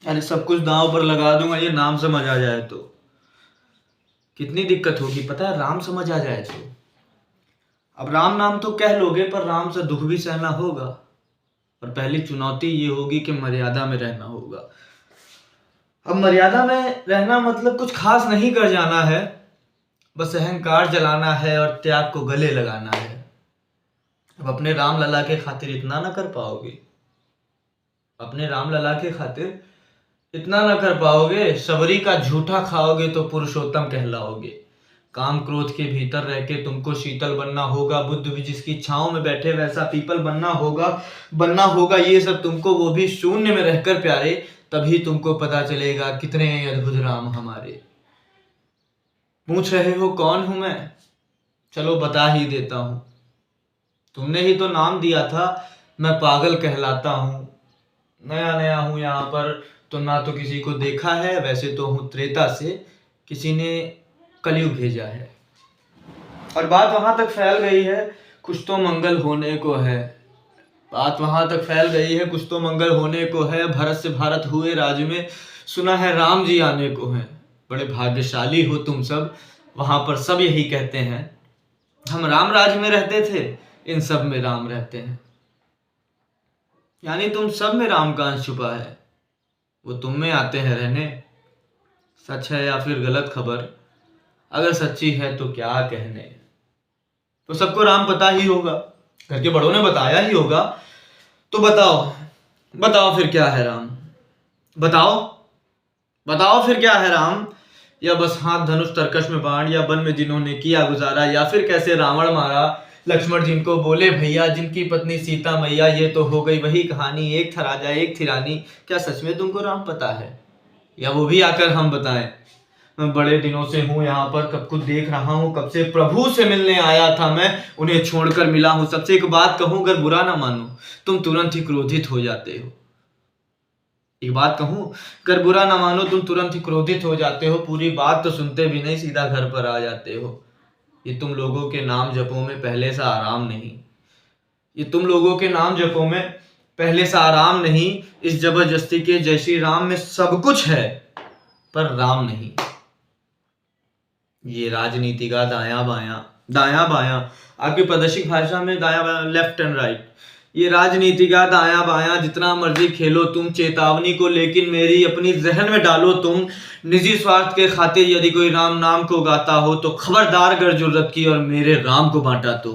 अरे सब कुछ दांव पर लगा दूंगा, ये नाम समझ आ जाए तो कितनी दिक्कत होगी पता है। राम समझ आ जाए तो अब राम नाम तो कह लोगे, पर राम से दुख भी सहना होगा। और पहली चुनौती ये होगी कि मर्यादा में रहना होगा। अब मर्यादा में रहना मतलब कुछ खास नहीं कर जाना है, बस अहंकार जलाना है और त्याग को गले लगाना है। अब अपने राम लला के खातिर इतना ना कर पाओगे, अपने राम लला के खातिर इतना ना कर पाओगे। सबरी का झूठा खाओगे तो पुरुषोत्तम कहलाओगे। काम क्रोध के भीतर रह के तुमको शीतल बनना होगा। बुद्ध भी जिसकी छांव में बैठे वैसा पीपल बनना होगा। ये सब तुमको, वो भी शून्य में रहकर प्यारे। तभी तुमको पता चलेगा कितने अद्भुत राम हमारे। पूछ रहे हो कौन हूं मैं, चलो बता ही देता हूं। तुमने ही तो नाम दिया था, मैं पागल कहलाता हूं। नया नया हूं यहाँ पर, तो ना तो किसी को देखा है। वैसे तो हूं त्रेता से, किसी ने कलयुग भेजा है। और बात वहां तक फैल गई है, कुछ तो मंगल होने को है। बात वहां तक फैल गई है, कुछ तो मंगल होने को है। भरत से भारत हुए राज में, सुना है राम जी आने को हैं। बड़े भाग्यशाली हो तुम सब, वहां पर सब यही कहते हैं। हम राम राज में रहते थे, इन सब में राम रहते हैं। यानी तुम सब में राम का अंश छुपा है, वो तुम में आते हैं रहने। सच है या फिर गलत खबर, अगर सच्ची है तो क्या कहने। तो सबको राम पता ही होगा, घर के बड़ों ने बताया ही होगा। तो बताओ फिर क्या है राम। बताओ फिर क्या है राम। या बस हाथ धनुष तरकश में बाण, या वन में जिन्होंने किया गुजारा, या फिर कैसे रावण मारा लक्ष्मण जिनको बोले भैया, जिनकी पत्नी सीता मैया। ये तो हो गई वही कहानी, एक था राजा एक थी रानी। क्या सच में तुमको राम पता है, या वो भी आकर हम बताएं। मैं बड़े दिनों से हूं यहाँ पर, कब कुछ देख रहा हूं, कब से प्रभु से मिलने आया था मैं, उन्हें छोड़कर मिला हूं। सबसे एक बात कहूं, अगर बुरा ना मानो, तुम तुरंत ही क्रोधित हो जाते हो। एक बात कहूं, अगर बुरा ना मानो, तुम तुरंत ही क्रोधित हो जाते हो। पूरी बात तो सुनते भी नहीं, सीधा घर पर आ जाते हो। ये तुम लोगों के नाम जपों में पहले सा आराम नहीं। ये तुम लोगों के नाम जपों में पहले सा आराम नहीं। इस जबरदस्ती के जय श्री राम में सब कुछ है, पर राम नहीं। ये राजनीति का दायां बायां, आपकी प्रादेशिक भाषा में दायां बायां, लेफ्ट एंड राइट। ये राजनीति का दायां बायां जितना मर्जी खेलो तुम चेतावनी को, लेकिन मेरी अपनी जहन में डालो तुम। निजी स्वार्थ के खातिर यदि कोई राम नाम को गाता हो, तो खबरदार अगर जुर्रत की और मेरे राम को बांटा तो।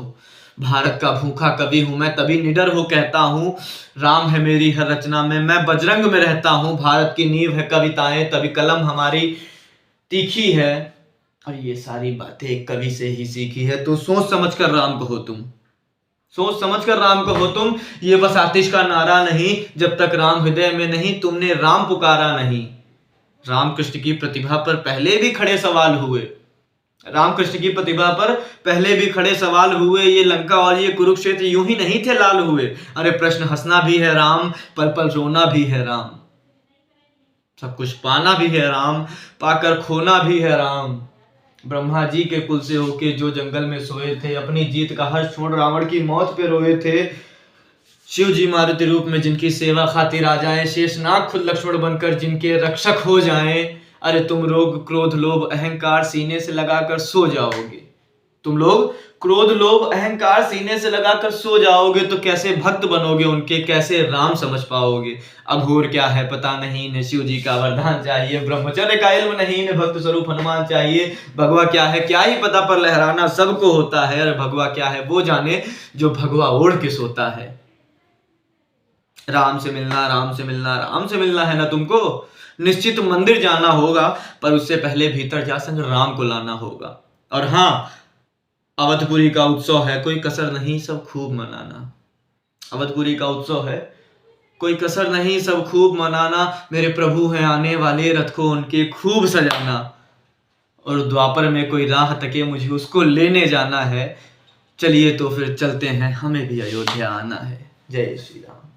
भारत का भूखा कवि हूं मैं, तभी निडर हो कहता हूं। राम है मेरी हर रचना में, मैं बजरंग में रहता हूं। भारत की नींव है कविताएं, तभी कलम हमारी तीखी है। और ये सारी बातें एक कवि से ही सीखी है। तो सोच समझ कर राम कहो तुम, सोच समझ कर राम कहो तुम। ये बस आतिश का नारा नहीं, जब तक राम हृदय में नहीं, तुमने राम पुकारा नहीं। रामकृष्ण की प्रतिभा पर पहले भी खड़े सवाल हुए, रामकृष्ण की प्रतिभा पर पहले भी खड़े सवाल हुए। ये लंका और ये कुरुक्षेत्र यूं ही नहीं थे लाल हुए। अरे प्रश्न हंसना भी है राम, पल पल रोना भी है राम। सब कुछ पाना भी है राम, पाकर खोना भी है राम। ब्रह्मा जी के कुल से होके जो जंगल में सोए थे, अपनी जीत का हर्ष छोड़ रावण की मौत पे रोए थे। शिव जी मारुति रूप में जिनकी सेवा खातिर आ जाएं, शेषनाग खुद लक्ष्मण बनकर जिनके रक्षक हो जाएं। अरे तुम लोग क्रोध लोभ अहंकार सीने से लगाकर सो जाओगे। तुम लोग क्रोध लोभ अहंकार सीने से लगाकर सो जाओगे, तो कैसे भक्त बनोगे उनके, कैसे राम समझ पाओगे। अघोर क्या है पता नहीं, इन्हें शिव जी का वरदान चाहिए। ब्रह्मचर्य का इल्म नहीं, इन्हें भक्त स्वरूप हनुमान चाहिए। भगवा क्या है क्या ही पता, पर लहराना सबको होता है। अरे भगवा क्या है वो जाने, जो भगवा ओढ़ के सोता है। राम से मिलना है ना तुमको। निश्चित मंदिर जाना होगा, पर उससे पहले भीतर जा संग राम को लाना होगा। और हाँ, अवधपुरी का उत्सव है, कोई कसर नहीं, सब खूब मनाना। अवधपुरी का उत्सव है, कोई कसर नहीं, सब खूब मनाना। मेरे प्रभु हैं आने वाले, रथ को उनके खूब सजाना। और द्वापर में कोई राह तके, मुझे उसको लेने जाना है। चलिए तो फिर चलते हैं, हमें भी अयोध्या आना है। जय श्री राम।